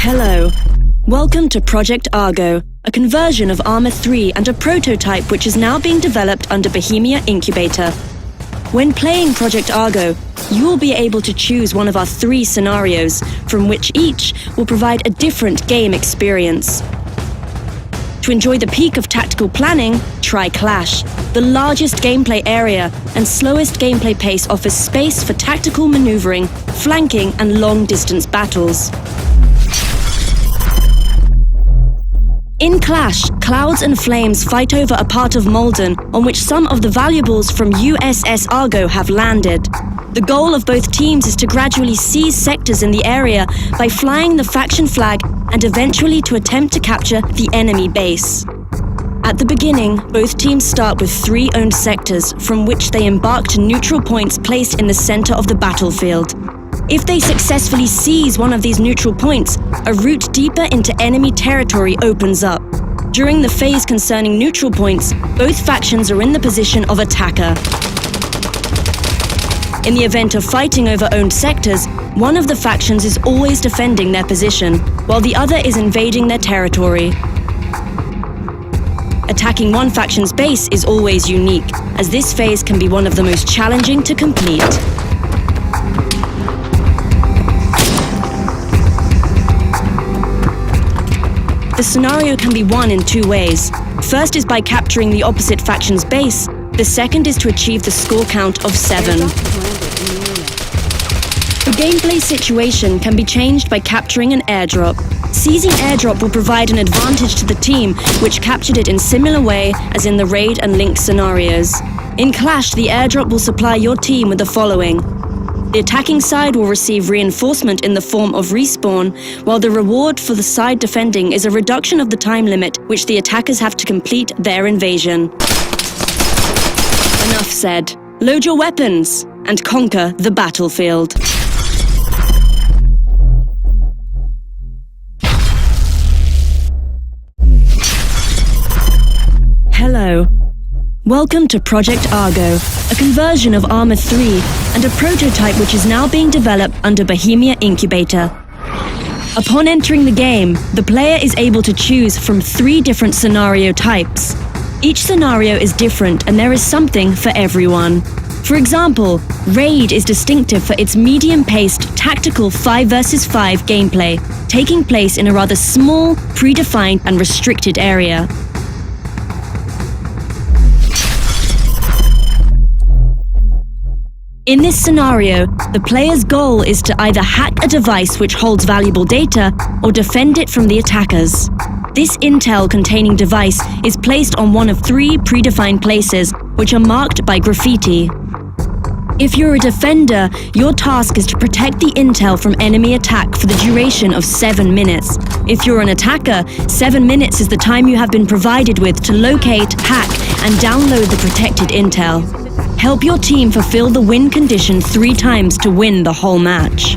Hello. Welcome to Project Argo, a conversion of Arma 3 and a prototype which is now being developed under Bohemia Incubator. When playing Project Argo, you will be able to choose one of our 3 scenarios, from which each will provide a different game experience. To enjoy the peak of tactical planning, try Clash. The largest gameplay area and slowest gameplay pace offers space for tactical maneuvering, flanking and long-distance battles. In Clash, clouds and flames fight over a part of Malden on which some of the valuables from USS Argo have landed. The goal of both teams is to gradually seize sectors in the area by flying the faction flag and eventually to attempt to capture the enemy base. At the beginning, both teams start with 3 owned sectors from which they embark to neutral points placed in the center of the battlefield. If they successfully seize one of these neutral points, a route deeper into enemy territory opens up. During the phase concerning neutral points, both factions are in the position of attacker. In the event of fighting over owned sectors, one of the factions is always defending their position, while the other is invading their territory. Attacking one faction's base is always unique, as this phase can be one of the most challenging to complete. The scenario can be won in 2 ways. First is by capturing the opposite faction's base. The second is to achieve the score count of 7. The gameplay situation can be changed by capturing an airdrop. Seizing airdrop will provide an advantage to the team, which captured it in similar way as in the raid and link scenarios. In Clash, the airdrop will supply your team with the following. The attacking side will receive reinforcement in the form of respawn, while the reward for the side defending is a reduction of the time limit which the attackers have to complete their invasion. Enough said. Load your weapons and conquer the battlefield. Hello. Welcome to Project Argo, a conversion of Arma 3 and a prototype which is now being developed under Bohemia Incubator. Upon entering the game, the player is able to choose from 3 different scenario types. Each scenario is different and there is something for everyone. For example, Raid is distinctive for its medium-paced, tactical 5 vs 5 gameplay, taking place in a rather small, predefined and restricted area. In this scenario, the player's goal is to either hack a device which holds valuable data or defend it from the attackers. This intel-containing device is placed on one of 3 predefined places, which are marked by graffiti. If you're a defender, your task is to protect the intel from enemy attack for the duration of 7 minutes. If you're an attacker, 7 minutes is the time you have been provided with to locate, hack, and download the protected intel. Help your team fulfill the win condition 3 times to win the whole match.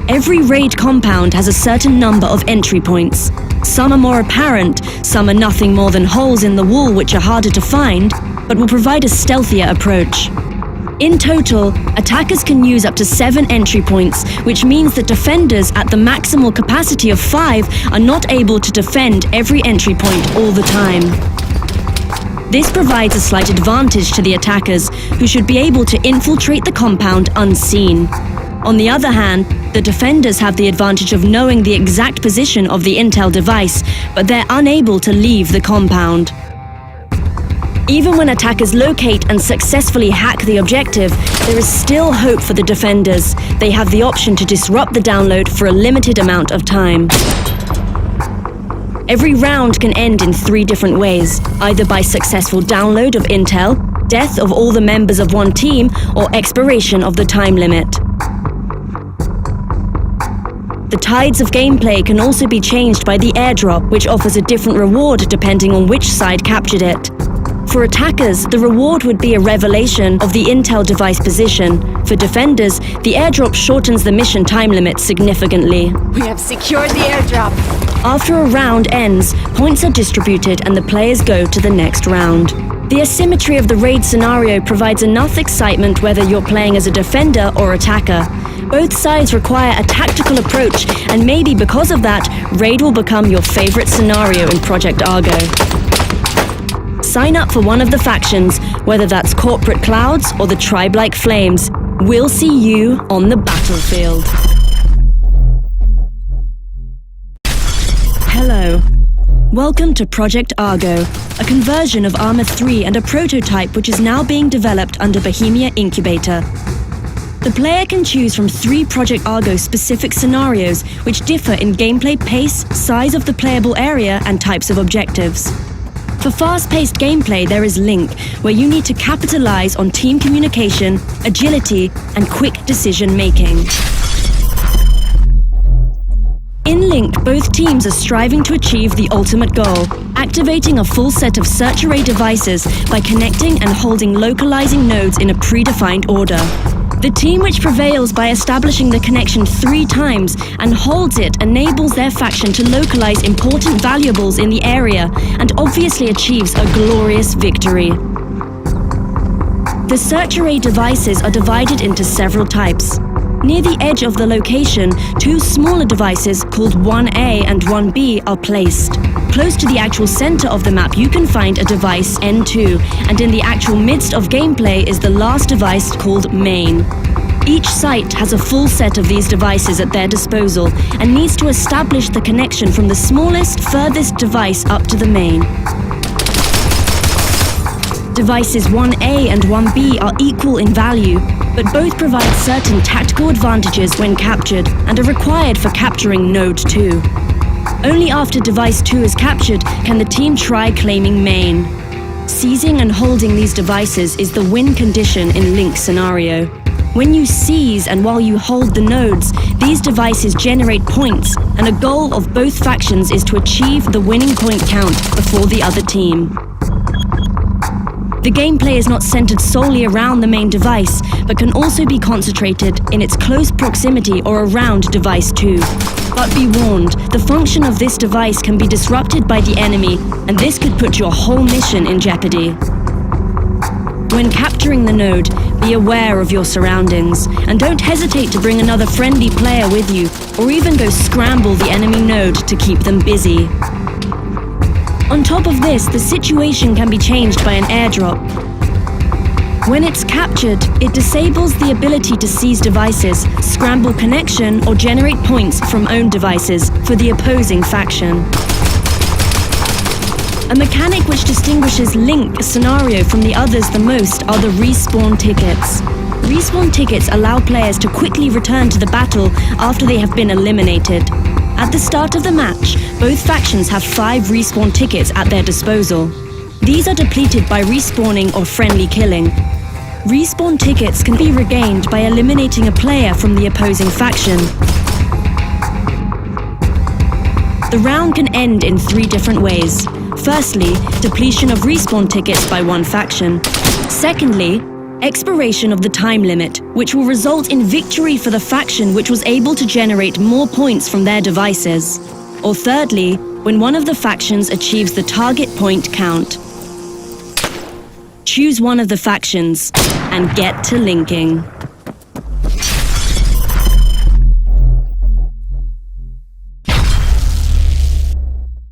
Every raid compound has a certain number of entry points. Some are more apparent, some are nothing more than holes in the wall which are harder to find, but will provide a stealthier approach. In total, attackers can use up to 7 entry points, which means that defenders at the maximal capacity of 5 are not able to defend every entry point all the time. This provides a slight advantage to the attackers, who should be able to infiltrate the compound unseen. On the other hand, the defenders have the advantage of knowing the exact position of the intel device, but they're unable to leave the compound. Even when attackers locate and successfully hack the objective, there is still hope for the defenders. They have the option to disrupt the download for a limited amount of time. Every round can end in 3 different ways, either by successful download of intel, death of all the members of one team, or expiration of the time limit. The tides of gameplay can also be changed by the airdrop, which offers a different reward depending on which side captured it. For attackers, the reward would be a revelation of the intel device position. For defenders, the airdrop shortens the mission time limit significantly. We have secured the airdrop. After a round ends, points are distributed and the players go to the next round. The asymmetry of the raid scenario provides enough excitement whether you're playing as a defender or attacker. Both sides require a tactical approach, and maybe because of that, raid will become your favorite scenario in Project Argo. Sign up for one of the factions, whether that's Corporate Clouds or the Tribe-like Flames. We'll see you on the battlefield. Hello. Welcome to Project Argo, a conversion of Arma 3 and a prototype which is now being developed under Bohemia Incubator. The player can choose from 3 Project Argo specific scenarios which differ in gameplay pace, size of the playable area and types of objectives. For fast-paced gameplay, there is Link, where you need to capitalize on team communication, agility, and quick decision-making. In Link, both teams are striving to achieve the ultimate goal, activating a full set of search array devices by connecting and holding localizing nodes in a predefined order. The team which prevails by establishing the connection 3 times and holds it enables their faction to localize important valuables in the area and obviously achieves a glorious victory. The search array devices are divided into several types. Near the edge of the location, 2 smaller devices called 1A and 1B are placed. Close to the actual center of the map, you can find a device N2, and in the actual midst of gameplay is the last device called Main. Each site has a full set of these devices at their disposal and needs to establish the connection from the smallest, furthest device up to the main. Devices 1A and 1B are equal in value, but both provide certain tactical advantages when captured and are required for capturing Node 2. Only after Device 2 is captured can the team try claiming Main. Seizing and holding these devices is the win condition in Link scenario. When you seize and while you hold the nodes, these devices generate points, and a goal of both factions is to achieve the winning point count before the other team. The gameplay is not centered solely around the main device, but can also be concentrated in its close proximity or around Device 2. But be warned, the function of this device can be disrupted by the enemy, and this could put your whole mission in jeopardy. When capturing the node, be aware of your surroundings, and don't hesitate to bring another friendly player with you, or even go scramble the enemy node to keep them busy. On top of this, the situation can be changed by an airdrop. When it's captured, it disables the ability to seize devices, scramble connection, or generate points from owned devices for the opposing faction. A mechanic which distinguishes Link scenario from the others the most are the respawn tickets. Respawn tickets allow players to quickly return to the battle after they have been eliminated. At the start of the match, both factions have 5 respawn tickets at their disposal. These are depleted by respawning or friendly killing. Respawn tickets can be regained by eliminating a player from the opposing faction. The round can end in 3 different ways. Firstly, depletion of respawn tickets by one faction. Secondly, expiration of the time limit, which will result in victory for the faction which was able to generate more points from their devices. Or thirdly, when one of the factions achieves the target point count. Choose one of the factions and get to linking.